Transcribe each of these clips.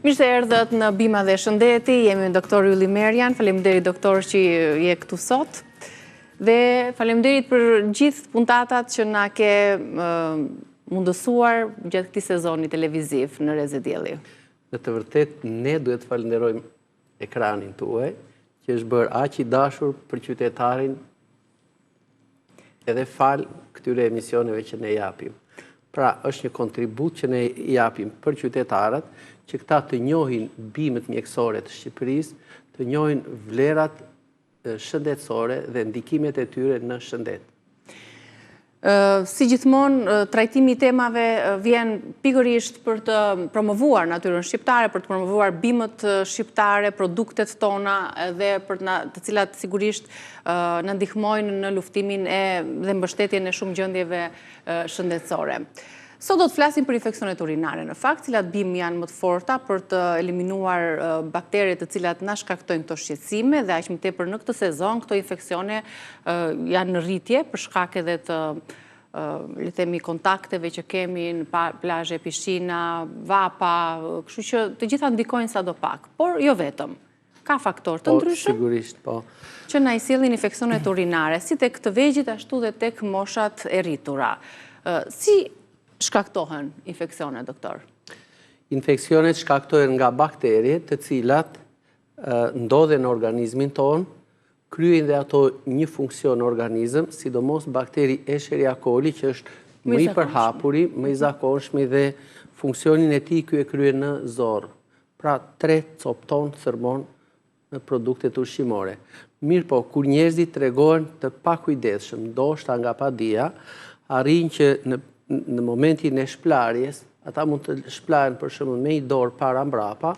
Mirë se erdhët në Bima dhe Shëndeti, jemi me doktor Ylli Merjan, faleminderit doktor që je këtu sot, dhe faleminderit për gjithë puntatat që na ke mundësuar gjatë këtij sezoni televiziv në Reze Dielli. Në të vërtet, ne duhet të falenderojmë ekranin tuaj, që është bërë aq i dashur për qytetarin edhe fal këtyre emisioneve që ne japim. Pra, është një kontribut që ne japim për qytetarët, që këta të njohin bimët mjekësore të Shqipërisë, të njohin vlerat shëndetësore dhe ndikimet e tyre në shëndet. Si gjithmonë, trajtimi i temave vjen pikërisht për të promovuar natyrën shqiptare, për të promovuar bimët shqiptare, produktet tona dhe për të cilat sigurisht na ndihmojnë në luftimin dhe mbështetjen e shumë gjendjeve shëndetësore. Sot do të flasim për infeksionet urinare, në fakt, cilat bimë janë më të forta për të eliminuar bakteriet të cilat na shkaktojnë këto shqetësime dhe aq më tepër në këtë sezon, këto infeksione janë në rritje për shkak edhe të le të themi kontakteve që kemi në plazhe, pishina, vapa, kështu që të gjitha ndikojnë sadopak, por jo vetëm. Ka faktor të ndryshëm Sigurisht, po. Që na i sjellin infeksionet urinare, si tek të vegjit ashtu dhe tek moshat e rritura. Si shkaktohen infeksionet, doktor? Infeksionet shkaktohen nga bakteriet të cilat ndodhen në organizmin tonë, kryejnë dhe ato një funksion në organizëm, sidomos bakteri Escherichia coli, që është më i përhapuri, më i zakonshmi dhe funksionin e tij ky e kryen në zorë. Pra, tret, copton, thërmon në produktet ushqimore. Mirë po, kur njerëzit tregojnë të pakujdesshëm, ndoshta nga padia, arrin që në momentin e shplarjes, ata mund të shplahen për shembull me një dorë para mbrapa,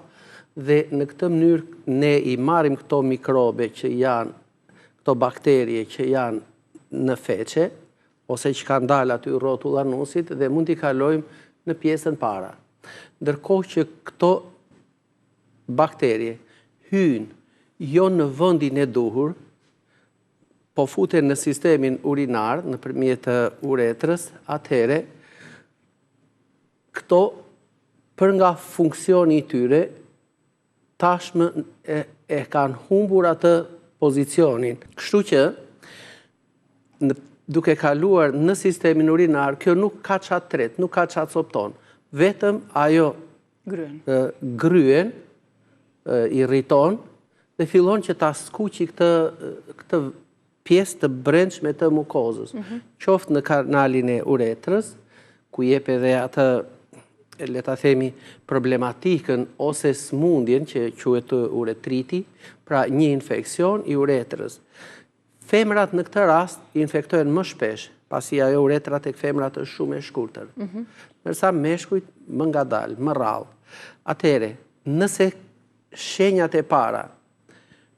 dhe në këtë mënyrë ne i marrim këto mikrobe që janë, këto bakterie që janë në feqe, ose që kanë dalë aty rrotull anusit, dhe mund t'i kalojmë në pjesën para. Ndërkohë që këto bakterie hynë jo në vendin e duhur, po futen në sistemin urinar, nëpërmjet uretrës, atëherë këto për nga funksioni i tyre tashmë e kanë humbur atë pozicionin. Kështu që duke kaluar në sistemin urinar, kjo nuk ka çat tret, nuk ka çat copton, vetëm ajo gryen i rriton dhe fillon që ta skuqi këtë pjesë të brendshme të mukozës, qoftë në kanalin e uretrës, ku jep edhe atë, le ta themi, problematikën ose smundjen që quhet uretriti, pra një infeksion i uretrës. Femrat në këtë rast infektohen më shpesh, pasi ajo uretra tek femrat është shumë e shkurtër. Ndërsa meshkujt më ngadalë, më rrallë. Atëherë, nëse shenjat e para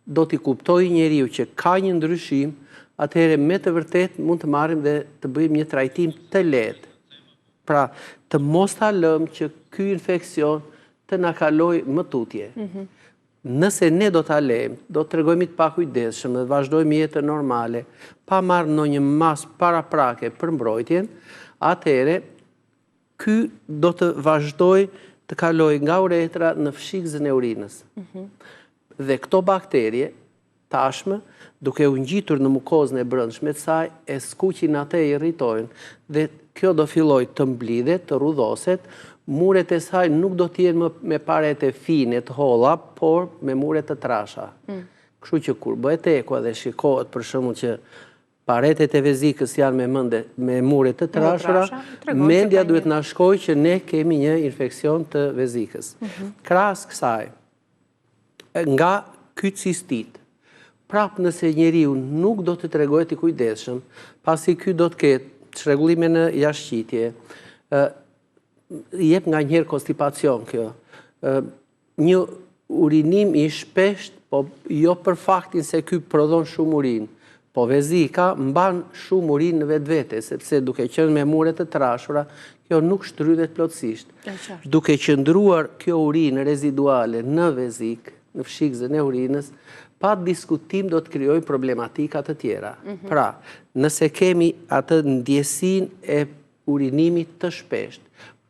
do t'i kuptojë njeriu që ka një ndryshim, atëherë me të vërtet mund të marrim dhe të bëjmë një trajtim të lehtë. Pra, të mos ta lëmë që ky infeksion të na kalojë më tutje. Nëse ne do ta lejmë, do të tregojmë të pakujdesshëm dhe të vazhdojmë jetën normale, pa marrë ndonjë mas paraprake për mbrojtjen, atëherë ky do të vazhdojë të kalojë nga uretra në fshikëzën e urinës. Dhe këto bakterie, tashmë, duke u ngjitur në mukozën e brendshme të saj, e skuqin atë, e irritojnë, dhe kjo do fillojë të mblidhet, të rrudhoset, muret e saj nuk do t'jenë me paret e fine të holla, por me muret të trasha. Kështu që kur bëhet eko dhe shikohet për shembull që paretet e vezikës janë me muret të trashura, mendja duhet na shkojë që ne kemi një infeksion të vezikës. Krahas kësaj, nga ky cistit, prap nëse njeriu nuk do të tregojë i kujdesshëm, pasi ky do të ketë çrregullime në jashtëqitje, jep nga njëherë konstipacion kjo, një urinim i shpesht, po jo për faktin se ky prodhon shumë urinë, po vezika mban shumë urinë në vetvete, sepse duke qenë me mure të trashura, kjo nuk shtrydhet plotësisht. Duke qëndruar kjo urinë reziduale në vezik, në fshikëzën e urinës, pa diskutim do të krijojë problematika të tjera. Pra, nëse kemi atë ndjesinë e urinimit të shpesht,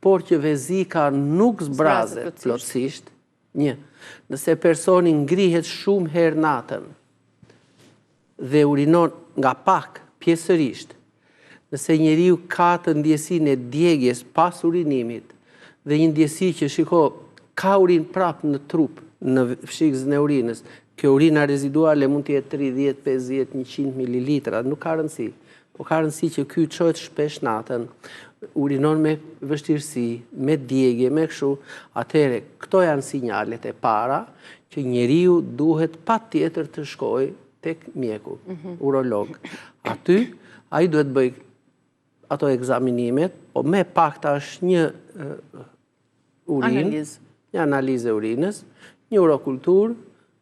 por që vezika nuk zbrazet plotësisht, Nëse personi ngrihet shumë herë natën dhe urinon nga pak pjesërisht, nëse njeriu ka të ndjesinë e djegjes pas urinimit dhe një ndjesi që ka urin prap në trup, në fshikëzën e urinës, kjo urina reziduale mund të jetë 30, 50, 100 ml, nuk ka rëndësi. Po ka rëndësi që ky çohet shpesh natën, urinon me vështirësi, me djegje, me kështu, atëherë këto janë sinjalet e para që njeriu duhet patjetër të shkojë tek mjeku, urolog. Aty ai duhet bëj ato ekzaminimet, po me pakta është një urinë, një analizë e urinës, një urokulturë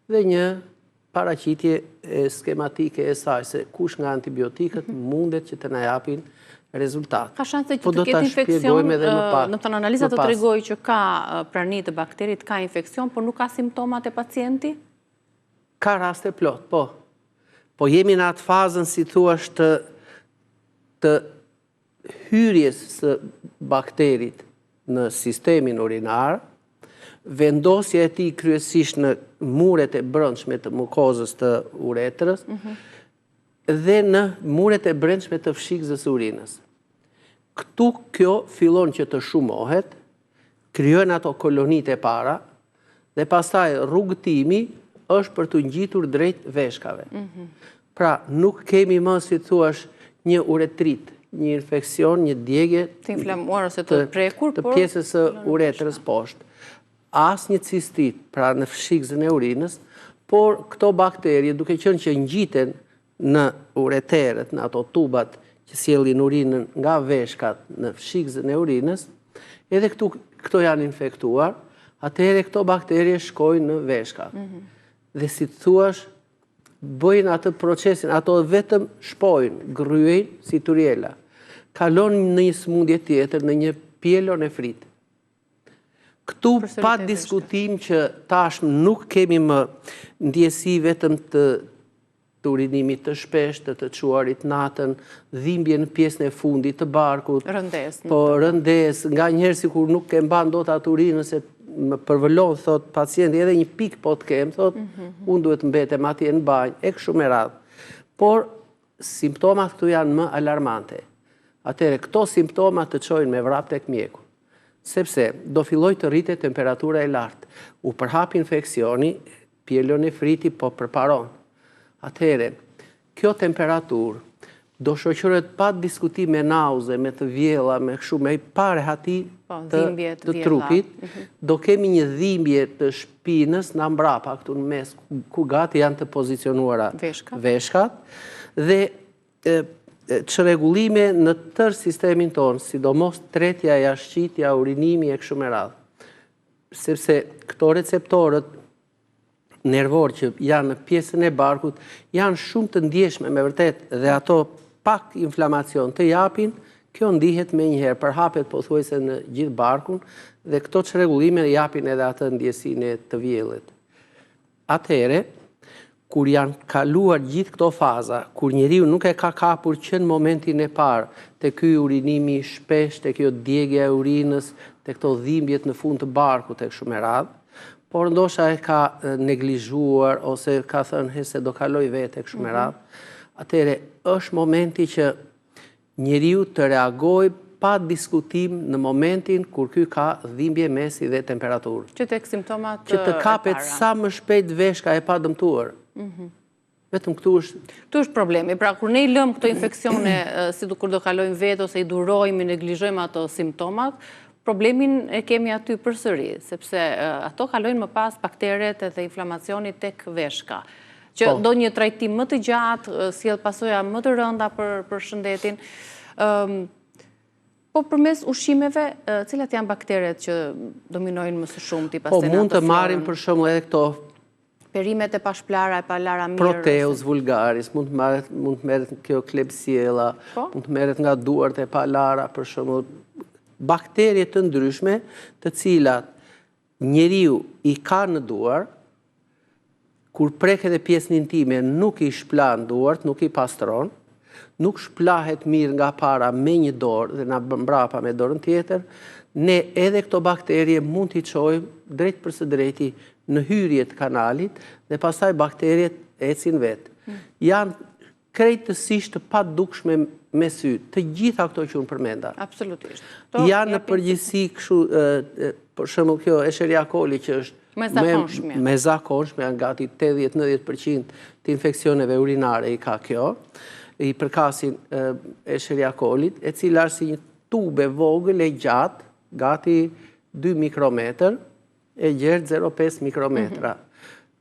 dhe një paraqitje skematike e saj, se kush nga antibiotikët mundet që të na japin rezultat. Ka shanse që të ketë infekcion, në të analizat të tregoj që ka prani të bakterit, ka infekcion, por nuk ka simptomat e pacienti? Ka raste plot, po. Po jemi në atë fazën, si thuash, të hyrjes së bakterit në sistemin urinar, vendosja e tij kryesisht në muret e brendshme të mukozës të uretrës dhe në muret e brendshme të fshikëzës së urinës. Këtu kjo fillon që të shumohet, krijohen ato kolonitë e para dhe pastaj rrugëtimi është për të ngjitur drejt veshkave. Pra nuk kemi më, si thuash, një uretrit, një infekcion, një djegje të inflamuar ose të prekur, të pjesës së uretrës poshtë. As një cistit, pra në fshikëzën e urinës, por këto bakterje, duke qenë që ngjiten në ureterët, në ato tubat që sjellin urinën nga veshkat në fshikëzën e urinës, edhe këto janë infektuar, atëherë këto bakterje shkojnë në veshka. Dhe si të thuash, bëjnë atë procesin, ato vetëm shpojnë, gryejnë si turiela. Kalon në një smundje tjetër, në një pjelon e fritë. Këtu pa diskutim që tashmë nuk kemi më ndjesi vetëm të urinimit të shpeshtë, të çuarit natën, dhimbje në pjesën e fundit të barkut, rëndes, nga njëherë sikur nuk ke mban dot atë urinë, se më përvëllon, thot pacienti, edhe një pikë po të kem, thot, unë duhet mbetem atje në banjë, e kështu me radhë. Por simptomat këtu janë më alarmante. Atëherë këto simptomat të çojnë me vrap tek mjeku. Sepse do filloj të rritet temperatura e lartë. U përhap infeksioni, pjelon e friti po përparon. Atëherë, kjo temperaturë do shoqërohet pa diskutim me nauze, me të vjella, me kështu, me pare hati të trupit, do kemi një dhimbje të shpinës në mbrapa, këtu në mes, ku gati janë të pozicionuara veshkat, dhe çrregullime në tërë sistemin tonë, sidomos tretja, jashtëqitja, urinimi e kështu me radhë. Sepse këto receptorët nervor që janë në pjesën e barkut janë shumë të ndjeshme me vërtet, dhe ato pak inflamacion të japin, kjo ndihet me njëherë, përhapet pothuajse në gjithë barkun, dhe këto çrregullime japin edhe atë ndjesinë të vjellit. Atëherë, kur janë kaluar gjithë këto faza, kur njeriu nuk e ka kapur që në momentin e parë, te ky urinimi shpesh, te kjo djegja e urinës, te këto dhimbjet në fund të barkut e kështu me radhë, por ndoshta e ka neglizhuar ose ka thënë se do kaloj vetë e kështu me radhë, atëherë është momenti që njeriu të reagojë pa diskutim në momentin kur ky ka dhimbje mesi dhe temperaturë. Që tek simptomat që të kapet sa më shpejt veshka e pa dëmtuar. Vetëm këtu është problemi. Pra, kur ne I lëm këto infeksione, si kur do kalojmë vetë, ose I durojmë, I neglizhojmë ato simptomat, problemin e kemi aty përsëri, sepse ato kalojnë më pas bakteret dhe inflamacionit tek veshka, që do një trajtim më të gjatë, sjell pasoja më të rënda për shëndetin. Po përmes ushqimeve, cilat janë bakteret që dominojnë më së shumti pas Po mund të marrim për shembull edhe këto perimet e pashplara, e palara mirë. Proteus vulgaris, mund të merret kjo Klebsiella, mund të merret nga duart e palara, për shembull, bakterje të ndryshme, të cilat njeriu I ka në duar, kur prek edhe pjesën intime nuk I shplan duart, nuk I pastron, nuk shplahet mirë nga para me një dorë dhe na mbrapa me dorën tjetër, ne edhe këto bakterje mund t'i çojmë drejt për së drejti në hyrje të kanalit dhe pastaj bakterjet ecin vetë. Janë krejtësisht të padukshme me sy, të gjitha këto që unë përmenda. Absolutisht. Janë në përgjithësi kështu, për shembull kjo Escherichia coli që është me zakonshme, janë gati 80-90% të infeksioneve urinare i ka kjo, i përkasin Escherichia colit, e cila është si një tube vogël e gjatë, gati 2 mikrometër, e gjerë 0,5 mikrometra.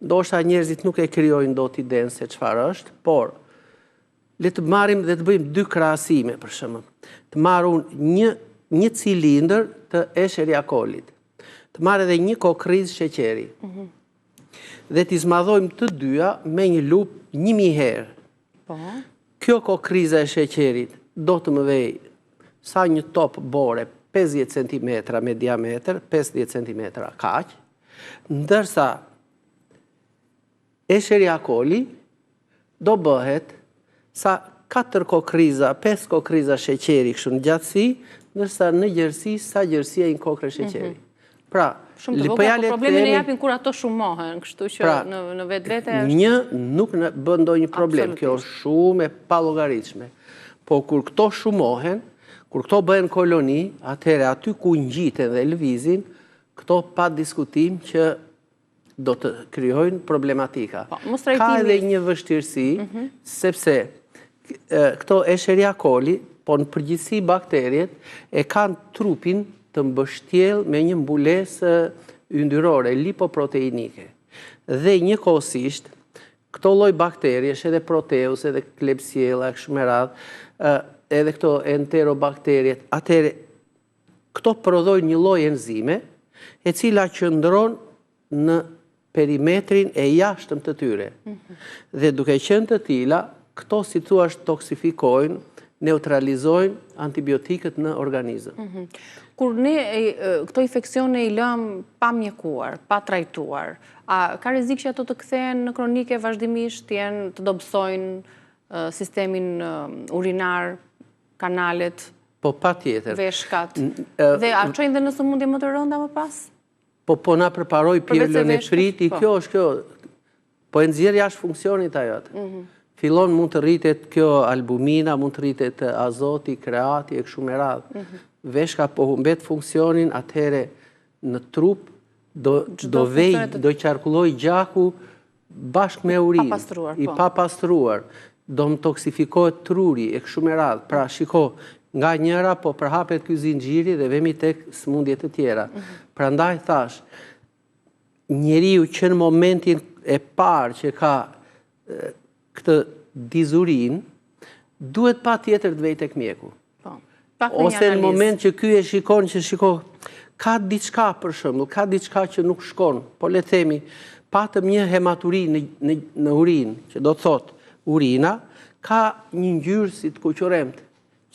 Ndoshta njerëzit nuk e krijojnë dot idenë se çfarë është, por le të marrim dhe të bëjmë 2 krahasime për shembull. Të marrun një cilindër të Escherichia colit, të marrë edhe një kokriz sheqeri, dhe t'i zmadhojmë të dyja me një lupë 1000 herë. Kjo kokriza e sheqerit do të më vej sa një top bore 50 cm me diametër, 50 cm kaq, ndërsa Escherichia coli do bëhet sa 4 kokriza, 5 kokriza sheqeri kështu në gjatësi, ndërsa në gjerësi sa gjërësia një kokre sheqeri. Pra, problemin e japin kur ato shumohen, kështu që në vetvete është... Një nuk bën ndonjë problem, kjo është shumë e pallogaritshme. Po kur këto shumohen, kur këto bëhen koloni, atëherë aty ku ngjiten dhe lëvizin, këto pa diskutim që do të krijojnë problematika. Ka edhe një vështirësi, sepse këto Escherichia coli, po në përgjithësi bakterjet, e kanë trupin të mbështjell me një mbulesë yndyrore, lipoproteinike. Dhe njëkohësisht, këto lloj bakteriesh, edhe Proteus, edhe Klebsiella, kështu me radhë, edhe këto enterobakteriet, atëherë këto prodhojnë një lloj enzime, e cila qëndron në perimetrin e jashtëm të tyre. Dhe duke qenë të tilla, këto si thua toksifikojnë, neutralizojnë antibiotikët në organizëm. Kur ne këto infeksione i lëm pa mjekuar, pa trajtuar, a ka rrezik që ato të kthehen në kronike vazhdimisht, të dobësojnë sistemin urinar, kanalet, patjetër, veshkat, dhe a çojnë dhe në sëmundje më të rënda më pas? Po na përparoj pjellën e priti, kjo është kjo, po e nxjerr jashtë funksionit ajo atë. Fillon mund të rritet kjo albumina, mund të rritet azoti, kreati e kështu me radhë. Veshka po humbet funksionin, atëhere në trup do qarkulloj gjaku bashkë me urinë, i papastruar, do më toksifikohet truri e kështu me radhë. Pra shiko, nga njëra po përhapet ky zinxhiri dhe vemi tek sëmundjet e tjera. Prandaj thash, njeriu që në momentin e parë që ka këtë dizurin, duhet patjetër të vej tek mjeku. Ose në moment që ky e shikon që ka diçka për shembull, ka diçka që nuk shkon, po le të themi, patëm një hematuri në urinë, që do të thotë urina, ka një ngjyrë si të kuquremtë.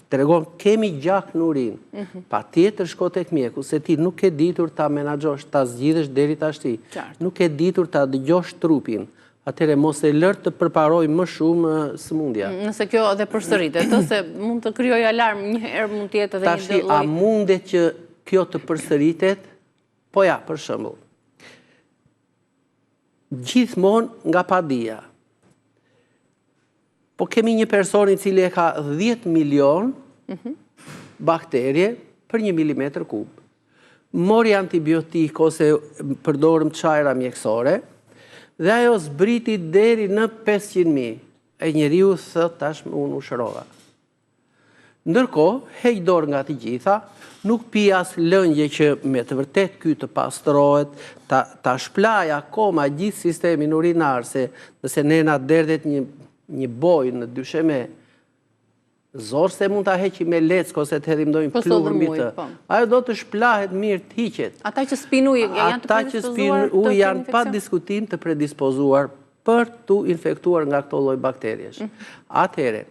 Tregon kemi gjak në urinë. Patjetër shko tek mjeku, se ti nuk e ditur ta menaxhosh, ta zgjidhësh deri tashti. Nuk e ditur ta dëgjosh trupin. Atëre mos e lërë të përparoj më shumë sëmundja. Nëse kjo edhe përsëritet, ose mund të krijojë alarm një herë, mund të jetë edhe një lloj. Tashi, a mundet që kjo të përsëritet? Po ja, për shembull. Gjithmonë nga padia. Po kemi një person i cili e ka 10 milion bakterje për 1 milimetër kub. Mori antibiotik ose përdorëm çajra mjekësore, dhe ajo zbriti deri në 500.000. E njeriu thot tash unë u shërova. Ndërkohë, heq dorë nga të gjitha, nuk pi as lëngje që me të vërtet ky të pastrohet, ta shplaj akoma gjithë sistemin urinar, se nëse nena derdhet një bojë në dysheme, zorë se mund ta heqi me leck ose të hedhim ndonjë pluhur mbi të. Ajo do të shplahet mirë, të hiqet. Ata që spin ujë janë të predispozuar? Ata që spin ujë janë pa diskutim të predispozuar për të infektuar nga këto lloj bakteriesh. Atëherë,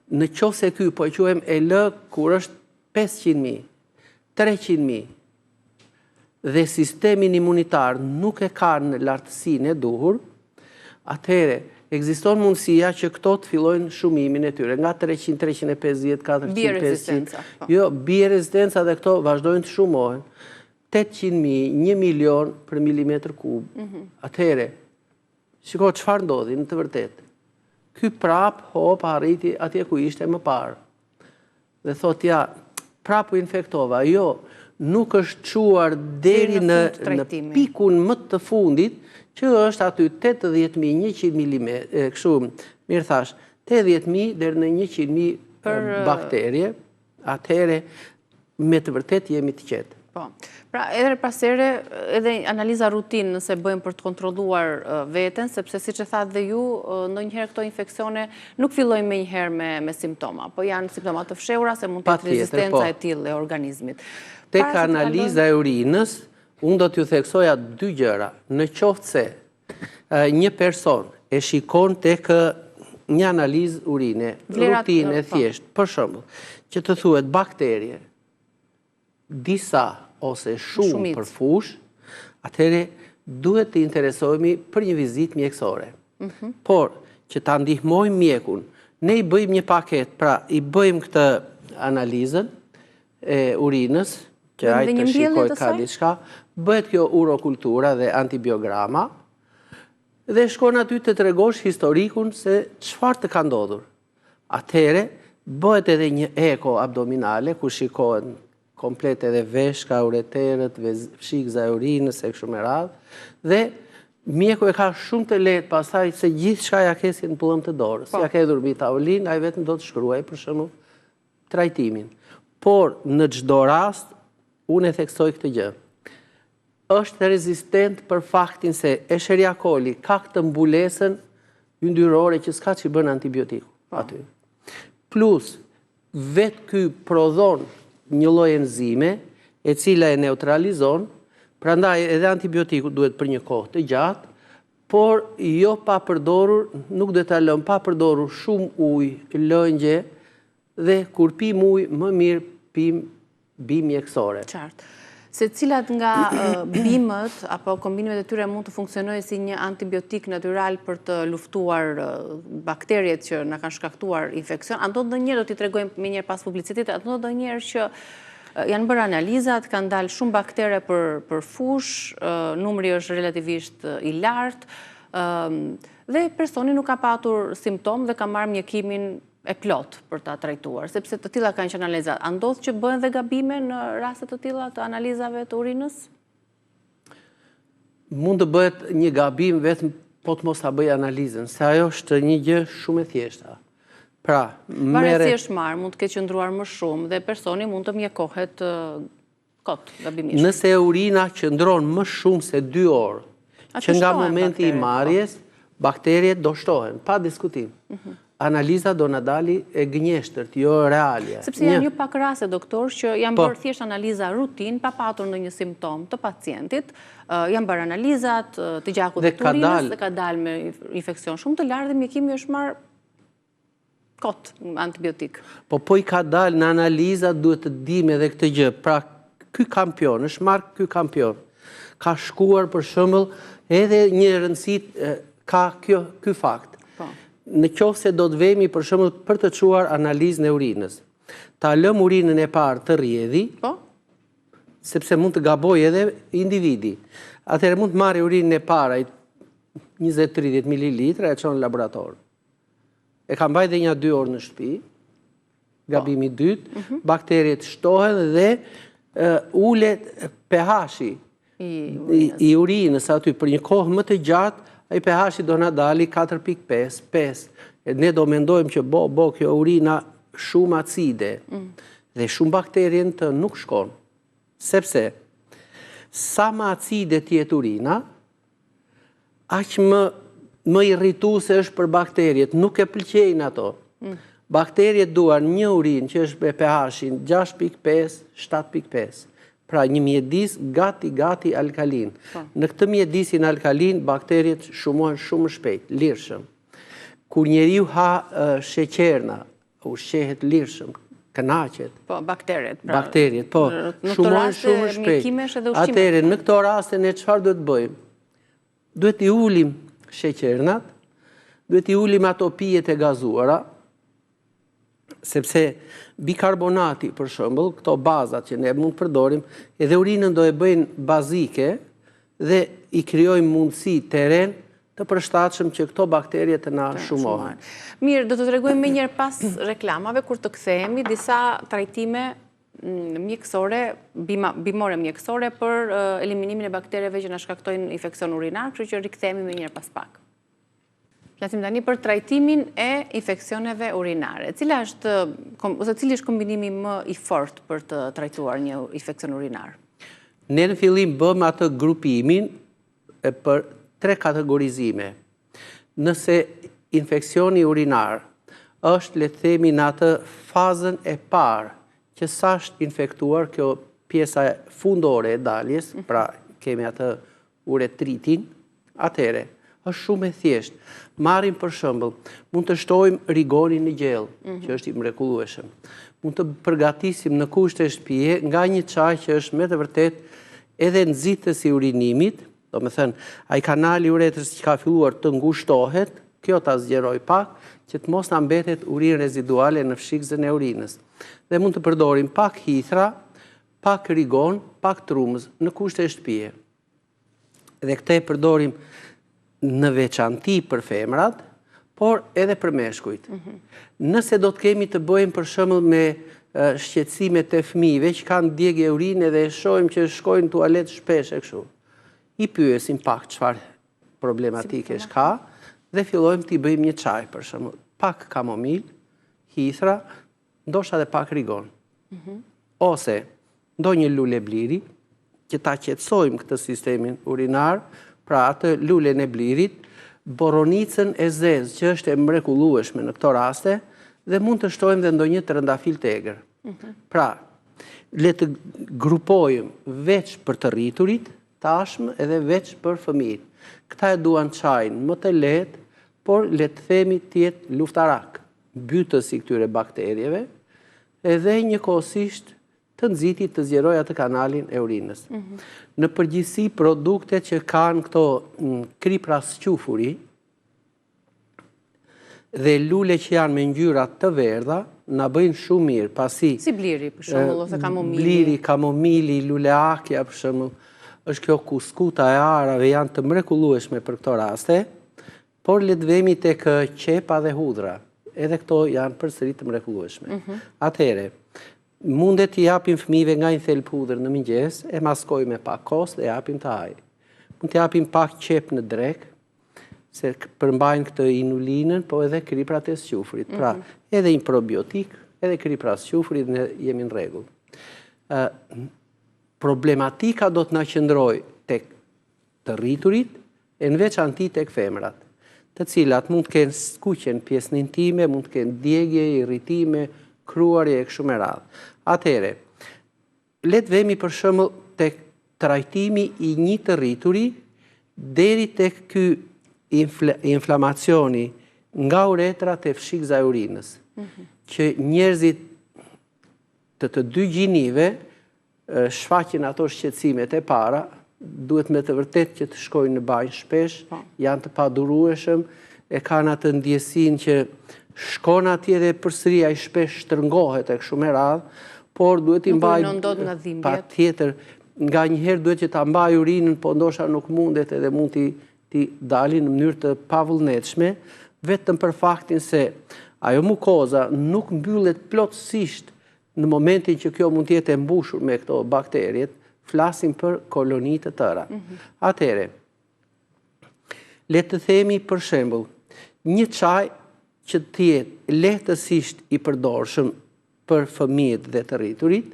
në qoftë se ky po e quajmë e lë kur është 500.000, 300.000 dhe sistemin imunitar nuk e ka në lartësinë e duhur, atëherë ekziston mundësia që këto të fillojnë shumimin e tyre, nga 300, 350, 400, 500. Jo, biorezistenca dhe këto vazhdojnë të shumohen. 800.000, 1 milion për milimetër kub. Atëhere, shiko çfarë ndodhi në të vërtetë. Ky prap hop arriti atje ku ishte më parë. Dhe thot ja, prapu infektova. Jo, nuk është quar deri në pikun më të fundit, që është aty 80.100 milimetrë, kështu, mirë thash, 80.000 deri në 100.000 bakterje, atëhere me të vërtet jemi të qetë. Po. Pra, edhe pasere, edhe analiza rutinë nëse bëjmë për të kontrolluar veten, sepse si që thatë dhe ju, ndonjëherë këto infeksione nuk fillojnë me njëherë me simptoma, po janë simptoma të fshehura se mund të jetë rezistenca e tillë e organizmit. Tek analiza e urinës, unë do t'ju theksoja 2 gjëra. Në qoftë se një person e shikon tek një analizë urine, rutinë e thjeshtë, për shembull, që të thuhet bakterje, disa ose shumë për fush, atëhere duhet të interesohemi për një vizitë mjekësore. Por, që ta ndihmojmë mjekun, ne i bëjmë një paket, pra i bëjmë këtë analizën e urinës, që ajtë të shikoj ka diçka, bëhet kjo urokultura dhe antibiograma, dhe shkon aty të tregosh historikun se çfarë të ka ndodhur. Atëhere, bëhet edhe një eko abdominale, ku shikohen komplet edhe veshka, ureterët, shikza e urinës, e kështu me radhë, dhe mjeku e ka shumë të lehtë pastaj se gjithë shka ja ke si në pëllëm të dorës. Ja ke dhur mbi tavolinë, ai vetëm do të shkruaj për shembull trajtimin. Por në çdo rast, unë e theksoj këtë gjë. Është rezistent për faktin se Escherichia coli ka këtë mbulesën yndyrore që s'ka që bën antibiotiku aty. Plus, vetë ky prodhon një lloj enzime e cila e neutralizon, prandaj edhe antibiotiku duhet për një kohë të gjatë, por jo pa përdorur, nuk duhet ta lëm pa përdorur shumë ujë, lëngje dhe kur pim ujë më mirë pim bimë mjekësore. Qartë. Se cilat nga bimët apo kombinimet e tyre mund të funksionojë si një antibiotik natyral për të luftuar bakterjet që na kanë shkaktuar infeksion. Ando ndonjëherë do t'i tregojmë më njëherë pas publicitetit, ando ndonjëherë që janë bërë analizat, kanë dalë shumë baktere për fush, numri është relativisht i lartë, dhe personi nuk ka patur simptom dhe ka marrë mjekimin e plot për ta trajtuar, sepse të tilla kanë qenë analizat. A ndodh që bëhen dhe gabime në raste të tilla të analizave të urinës? Mund të bëhet një gabim vetëm po të mos ta bëj analizën, se ajo është një gjë shumë e thjeshta. Pra, varësisht marr, mund të ketë qëndruar më shumë dhe personi mund të mjekohet kot gabimisht. Nëse urina qëndron më shumë se 2 orë, që nga momenti i marrjes, bakterjet do shtohen, pa diskutim. Analiza do na dali e gënjeshtërt, jo realja. Sepse janë një pak raste, doktor, që janë bërë thjesht analiza rutin, pa patur ndonjë simptom të pacientit, janë bërë analizat të gjakut të urinës dhe ka dalë me infeksion shumë të lartë dhe mjekimi është marrë kot antibiotik. Po i ka dalë në analiza, duhet të dim edhe këtë gjë. Pra, ky kampion, është marrë ky kampion. Ka shkuar për shembull edhe një rëndësi ka ky fakt. Në qoftë se do të vemi për shembull për të çuar analizën e urinës. Ta lëm urinën e parë të rrjedhi, sepse mund të gabojë edhe individi. Atëherë mund të marrë urinën e parë 20-30 ml e çon në laborator. E ka mbajë dhe 2 orë në shtëpi, gabimi i dytë, bakteriet shtohen dhe ulet pH-i i urinës aty për një kohë më të gjatë. Ai pH-i do na dali 4.5, 5. Ne do mendojmë që kjo urina shumë acide dhe shumë bakterien të nuk shkon. Sepse sa më acide t'jetë urina, aq më irrituese është për bakteriet, nuk e pëlqejnë ato. Bakteriet duan një urinë që është me pH-in 6.5, 7.5. Pra një mjedis gati alkalin. Në këtë mjedisin alkalin, bakteriet shumohen shumë shpejt, lirshëm. Kur njeriu ha sheqerna, ushqehet lirshëm, kënaqet. Po, bakteriet. Bakteriet, po, shumohen shumë shpejt. Atëherë, në këto raste ne çfarë duhet bëjmë? Duhet i ulim sheqernat duhet i ulim ato pijet e gazuara, sepse bikarbonati, për shembull, këto bazat që ne mund të përdorim, edhe urinën do e bëjnë bazike dhe i krijojmë mundësi teren të përshtatshëm që këto bakterie të na shumohen. Mirë, do të tregojmë më njëherë pas reklamave kur të kthehemi disa trajtime mjekësore, bimore mjekësore për eliminimin e bakterjeve që na shkaktojnë infeksion urinar, kështu që rikthehemi më njëherë pas pak. Flasim tani për trajtimin e infeksioneve urinare. Cili është kombinimi më i fortë për të trajtuar një infeksion urinar? Ne në fillim bëm atë grupimin për 3 kategorizime. Nëse infeksioni urinar është, le të themi, në atë fazën e parë, që sa është infektuar kjo pjesa fundore e daljes, pra kemi atë uretritin, atëre, është shumë e thjeshtë. Marrim për shembull, mund të shtojmë rigonin në gjellë, që është i mrekullueshëm. Mund të përgatisim në kushte shtëpie nga një çaj që është me të vërtet edhe nxitës i urinimit, do me thënë, ai kanali uretrës që ka filluar të ngushtohet, kjo ta zgjeroj pak, që të mos na mbetet urinë reziduale në fshikëzën e urinës. Dhe mund të përdorim pak hithra, pak rigon, pak trumëz në kushte shtëpie. Dhe këte përdorim në veçanti për femrat, por edhe për meshkujt. Nëse do të kemi të bëjmë për shembull me shqetësimet e fëmijëve që kanë djegje urine dhe shohim që shkojnë në tualet shpesh e kështu, i pyesim pak çfarë problematike ka dhe fillojmë t'i bëjmë një çaj, për shembull, pak kamomil, hithra, ndoshta edhe pak rigon. Ose ndonjë lule bliri, që ta qetësojmë këtë sistemin urinar, pra atë lulen e blirit, boronicën e zezë, që është e mrekullueshme në këto raste, dhe mund të shtojmë dhe ndonjë trëndafil të egër. Pra, le të grupojmë veç për të rriturit, tashmë edhe veç për fëmijët. Këta e duan çajin më të lehtë, por le të themi të jetë luftarak, bytës i këtyre bakterjeve, edhe njëkohësisht të nxitit të zgjeroj atë kanalin e urinës. Në përgjithësi produktet që kanë këto kripra squfuri dhe lule që janë me ngjyra të verdha, na bëjnë shumë mirë, pasi si bliri, për shembull, ose kamomili. Bliri, kamomili, luleakja, për shembull, është kjo kuskuta e arave, janë të mrekullueshme për këto raste, por le të vemi tek qepa dhe hudhra. Edhe këto janë përsëri të mrekullueshme. Atëherë, mundet t'i japim fëmijëve nga një thelb hudhër në mëngjes, e maskojmë me pak kos dhe japim të haj. Mund t'i japim pak qep në drek, se përmbajnë këtë inulinën, po edhe kriprat e squfrit. Pra, edhe një probiotik, edhe kriprat e squfrit, ne jemi në rregull. Problematika do të na qëndroj tek të rriturit, e në veçanti tek femrat, të cilat mund të kenë skuqje në pjesën intime, mund të kenë djegje, irritime, kruarje e kështu me radhë. Atëherë, le të vemi për shembull tek trajtimi i një të rrituri deri tek ky inflamacioni nga uretrat e fshikëza e urinës, që njerëzit të dy gjinive shfaqin ato shqetësimet e para, duhet me të vërtet që të shkojnë në banjë shpesh, janë të padurueshëm, e kanë atë ndjesinë që shkon atje dhe përsëri ai shpesh shtrëngohet e kështu me radhë, por duhet i mbajë patjetër, nga njëherë duhet që ta mbaj urinën, po ndoshta nuk mundet edhe mund t'i dalin në mënyrë të pavullnetshme, vetëm për faktin se ajo mukoza nuk mbyllet plotësisht në momentin që kjo mund të jetë e mbushur me këto bakterjet, flasim për koloni të tëra. Atëherë, le të themi për shembull, një çaj që të jetë lehtësisht i përdorshëm për fëmijët dhe të rriturit,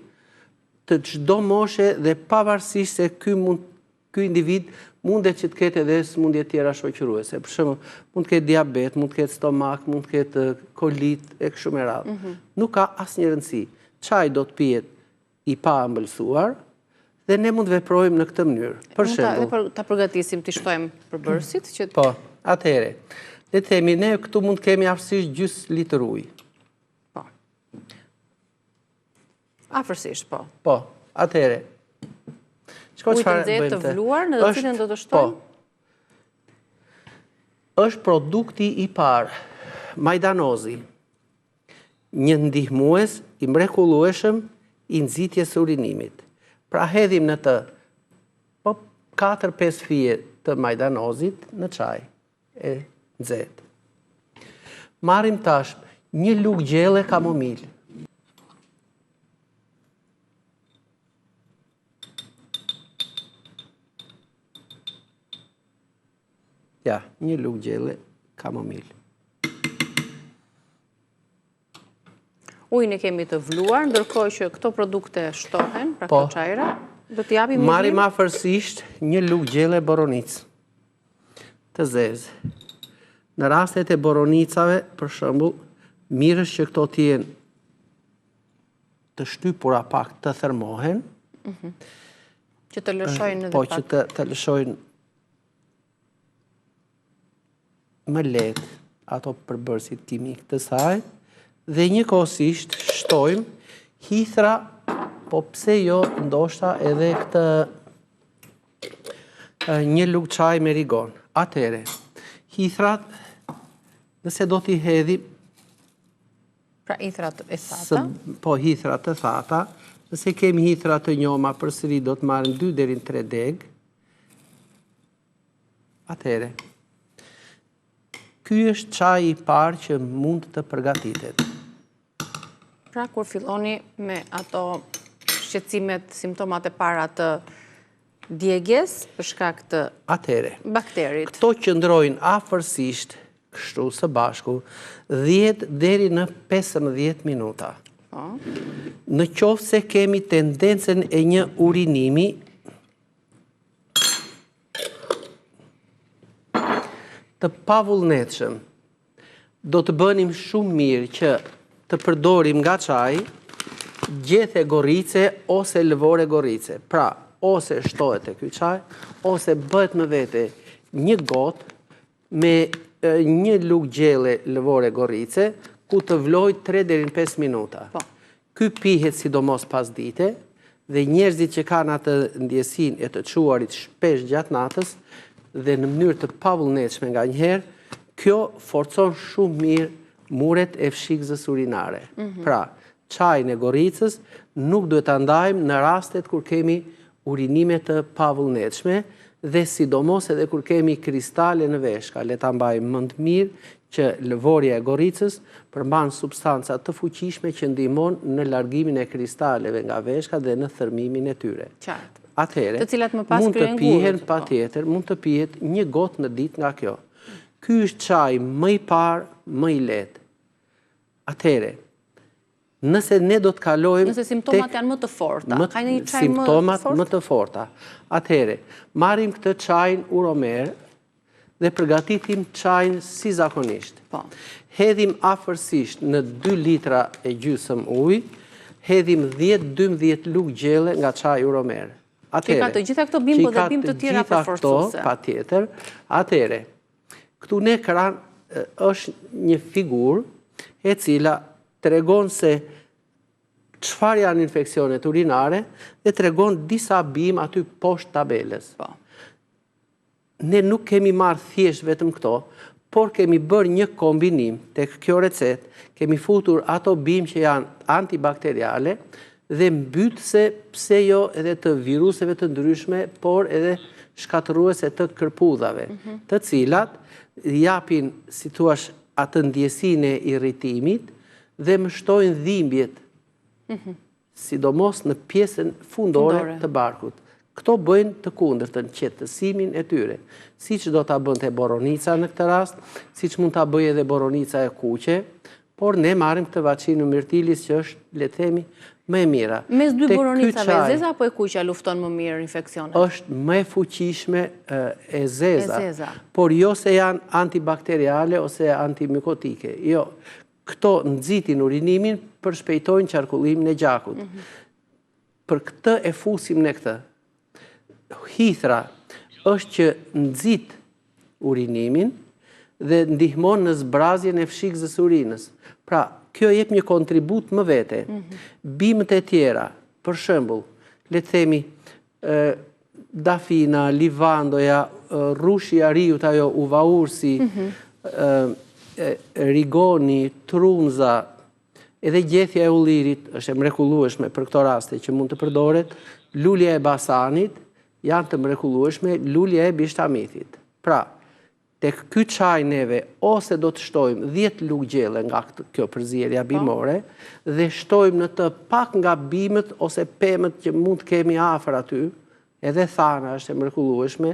të çdo moshe dhe pavarësisht se ky individ mundet që të ketë edhe sëmundje tjera shoqëruese. Për shembull, mund të ketë diabet, mund të ketë stomak, mund të ketë kolit e kështu me radhë. Nuk ka asnjë rëndësi. Çaji do të pihet i pa ëmbëlsuar dhe ne mund të veprojmë në këtë mënyrë. Për shembull, ta përgatisim të shtojmë përbërësit që po, atëherë, le të themi ne këtu mund të kemi afërsisht gjys litër ujë. Po. Afërsisht, po. Po, atëherë. Ujë të nxehtë të vluar në të cilën do të shtojmë? është produkti i parë, majdanozi, një ndihmues i mrekullueshëm i nxitjes së urinimit. Pra hedhim në të 4-5 fije të majdanozit në çaj e nxehtë. Marrim tash një lugë gjelle kamomil. Ja, një lugë gjelle kamomil. Ujin e kemi të vluar, ndërkohë që këto produkte shtohen, pra këto çajra, do t'i japim një Marrim afërsisht një lugë gjelle boronicë të zezë. Në rastet e boronicave, për shembull, mirë është që këto të jenë të shtypura pak, të thermohen. Që të lëshojnë edhe Po, pak. që të lëshojnë më lehtë ato përbërësit kimik të saj, dhe njëkohësisht shtojmë hithra, po pse jo ndoshta edhe këtë një lugë çaj me rigon. Atëre, hithrat, nëse do t'i hedhim, Pra hithrat e thata. po hithrat të thata, nëse kemi hithrat të njoma, përsëri do të marrim 2 deri në 3 deg. Atëre, ky është çaji i parë që mund të përgatitet. Pra kur filloni me ato shqetësimet, simptomat e para të djegjes për shkak të Atëre, bakterit. këto qëndrojnë afërsisht kështu së bashku 10 deri në 15 minuta. Në qoftë se kemi tendencën e një urinimi të pavullnetshëm, do të bënim shumë mirë që të përdorim nga çaji gjethe gorice ose lëvore gorice. Pra, ose shtohet e ky çaj, ose bëhet më vete një gotë me një lugë gjelle lëvore gorice, ku të vloj 3 deri në 5 minuta. Ky pihet sidomos pas dite, dhe njerëzit që kanë atë ndjesinë e të çuarit shpesh gjatë natës dhe në mënyrë të pavullnetshme nganjëherë, kjo forcon shumë mirë muret e fshikëzës urinare. Pra, çajin e goricës nuk duhet ta ndajmë në rastet kur kemi urinime të pavullnetshme dhe sidomos edhe kur kemi kristale në veshka. Le ta mbajmë mend mirë që lëvorja e goricës përmban substanca të fuqishme që ndihmon në largimin e kristaleve nga veshka dhe në thërmimin e tyre. Qartë. Atëherë, Të cilat më pas mund të kryen pihen gurët, patjetër, mund të pihet një gotë në ditë nga kjo. Ky është çaji më i parë, më i lehtë. Atëherë, nëse ne do të kalojmë Nëse simptomat janë më të forta, ka një çaj më të simptomat fortë? më të forta. Atëherë, marrim këtë çajin uromer dhe përgatitim çajin si zakonisht. Hedhim afërsisht në 2 litra e gjysmë ujë, hedhim 10-12 lugë gjelle nga çaji uromer. Që ka të gjitha këto bimë, po dhe bimë të tjera përforcuese. Patjetër. Atëherë, këtu në ekran është një figurë e cila tregon se çfarë janë infeksionet urinare dhe tregon disa bimë aty poshtë tabelës. Ne nuk kemi marrë thjesht vetëm këto, por kemi bërë një kombinim tek kjo recetë, kemi futur ato bimë që janë antibakteriale dhe mbytëse pse jo edhe të viruseve të ndryshme, por edhe shkatëruese të kërpudhave, të cilat japin, si thua, atë ndjesinë e irritimit dhe më shtojnë dhimbjet, sidomos në pjesën fundore të barkut. Këto bëjnë të kundërtën, qetësimin e tyre. Siç do ta bënte boronica në këtë rast, siç mund ta bëjë edhe boronica e kuqe, por ne marrim këtë vacinë mirtilis që është, le të themi, më e mira. Mes 2 boronicave, e zeza apo e kuqja lufton më mirë infeksionet? Është më e fuqishme e zeza, por jo se janë antibakteriale ose antimikotike. Jo, këto nxitin urinimin, përshpejtojnë qarkullimin e gjakut. Për këtë e fusim ne këtë. Hithra është që nxit urinimin dhe ndihmon në zbrazjen e fshikëzës urinës. Pra, kjo jep një kontribut më vete. Bimët e tjera, për shembull, le të themi dafina, livandoja, rushi ariut, ajo uvaursi, rigoni, trunza, edhe gjethja e ullirit, është e mrekullueshme për këto raste që mund të përdoret, lulja e basanit, janë të mrekullueshme, lulja e bishtamithit. Pra, tek ky çaj neve ose do të shtojmë 10 lugë gjelle nga kjo përzierja bimore dhe shtojmë në të pak nga bimët ose pemët që mund të kemi afër aty, edhe thana është e mrekullueshme,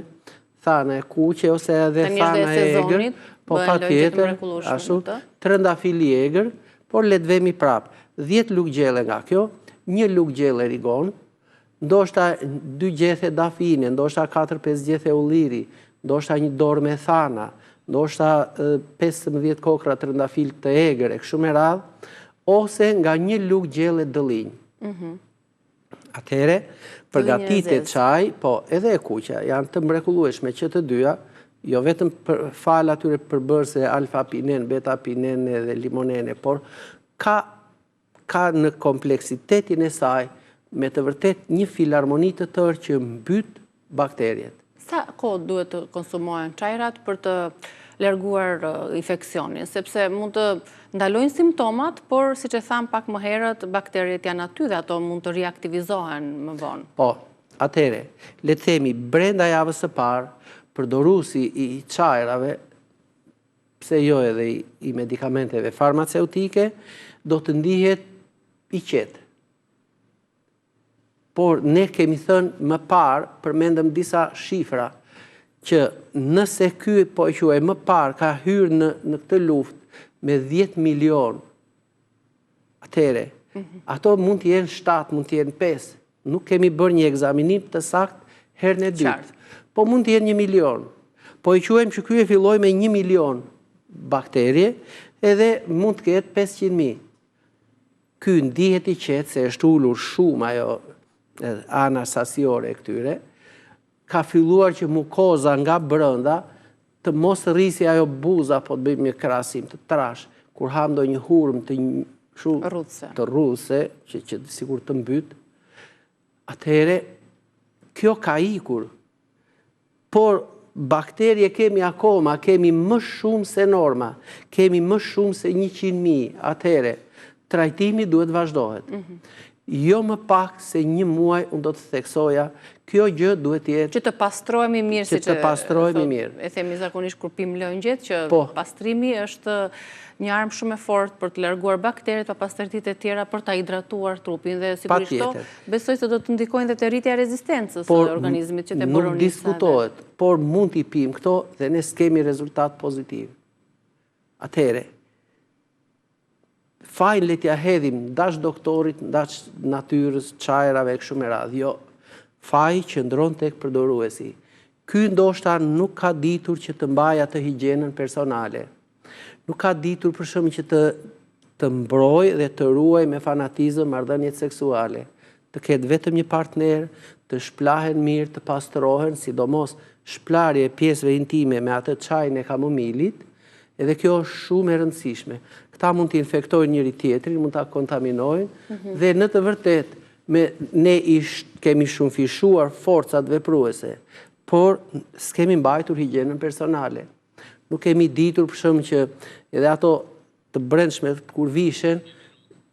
thana e kuqe ose edhe thana e egër, po patjetër, ashtu, trëndafil i egër, por le të vemi prap. 10 lugë gjelle nga kjo, 1 lugë gjelle rigon, ndoshta 2 gjethe dafine, ndoshta 4-5 gjethe ulliri, ndoshta 1 dorë me thana, ndoshta 15 kokra trëndafil të egër e kështu me radhë, ose nga 1 lugë gjelle dëllinj. Atëhere, përgatitet çaj, po edhe e kuqja, janë të mrekullueshme që të dyja, jo vetëm për fal atyre përbërëse alfa-pinen, beta-pinen dhe limonene, por ka në kompleksitetin e saj me të vërtet një filarmoni të tërë që mbyt bakterjet. Sa kohë duhet të konsumohen çajrat për të larguar infeksionin, sepse mund të ndalojnë simptomat, por siç e tham pak më herët, bakterjet janë aty dhe ato mund të riaktivizohen më vonë. Po, atëre, le të themi brenda javës së parë, përdoruesi i çajrave, pse jo edhe i medikamenteve farmaceutike, do të ndihet i qetë. Por ne kemi thënë më parë, përmendëm disa shifra, që nëse ky po e quaj më parë ka hyrë në këtë luftë me 10 milion, atëre, ato mund të jenë 7, mund të jenë 5. Nuk kemi bërë një ekzaminim të saktë herën e dytë. Po mund të jenë 1 milion. Po e quajmë që ky e filloi me 1 milion bakterie, edhe mund të ketë 500.000. Ky ndihet i qetë se është ulur shumë ajo ana sasiore e këtyre, ka filluar që mukoza nga brënda të mos rrisi ajo buza, po të bëjmë një krahasim të trash, kur ha ndonjë hurmë të rrudhse, që sigur të mbyt, atëhere, kjo ka ikur, por bakterje kemi akoma, kemi më shumë se norma, kemi më shumë se 100.000, atëhere, trajtimi duhet vazhdohet. Jo më pak se 1 muaj unë do të theksoja, kjo gjë duhet jetë... Që të pastrohemi mirë, që të pastrohemi mirë. E themi zakonisht kur pim lëngjet, që pastrimi është një armë shumë e fortë për të larguar bakteriet pa pastërtitë e tjera për ta hidratuar trupin dhe sigurisht to besoj se do të ndikojnë dhe te rritja e rezistencës së organizmit që te nuk diskutohet, por mund t'i pim këto dhe ne s'kemi rezultat pozitiv. Atëhere, fajnë le t'ja hedhim ndash doktorit, ndash natyrës, çajrave e kështu me radhë. Jo, faji qëndron tek përdoruesi. Ky ndoshta nuk ka ditur që të mbajë atë higjienën personale. Nuk ka ditur për shembull që të mbrojë dhe të ruajë me fanatizëm marrëdhëniet seksuale. Të ketë vetëm një partner, të shplahen mirë, të pastrohen, sidomos shplarje e pjesëve intime me atë çajin e kamomilit, edhe kjo është shumë e rëndësishme. Këta mund të infektojnë njëri tjetrin, mund ta kontaminojnë dhe në të vërtetë ne kemi shumë fishuar forcat vepruese, por s'kemi mbajtur higjienën personale. Nuk kemi ditur për shembull që edhe ato të brendshmet kur vishen,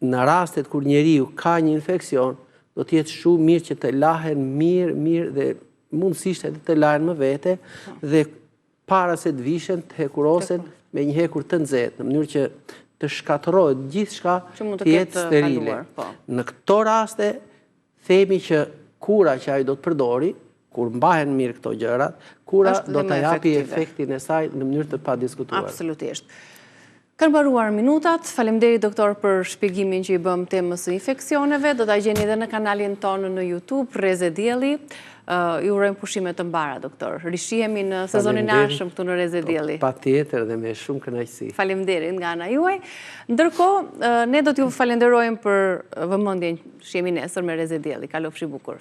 në rastet kur njeriu ka një infeksion, do të jetë shumë mirë që të lahen mirë dhe mundësisht edhe të lahen më vete dhe para se të vishen të hekurosen me një hekur të nxehtë, në mënyrë që të shkatërrohet gjithçka të jetë sterile. Në këto raste themi që kura që ai do të përdori, kur mbahen mirë këto gjërat, kura do të japi efektin e saj në mënyrë të padiskutuar. Absolutisht. Kanë mbaruar minutat. Faleminderit doktor për shpjegimin që i bëm temës së infeksioneve. Do ta gjeni edhe në kanalin tonë në YouTube, Reze Dielli. Ju urojmë pushime të mbara, doktor. Rishihemi në sezonin e ardhshëm këtu në Reze Dielli. Patjetër dhe me shumë kënaqësi. Faleminderit nga ana juaj. Ndërkohë, ne do t'ju falenderojmë për vëmendjen që jemi nesër me Reze Dielli. Kalofshi bukur.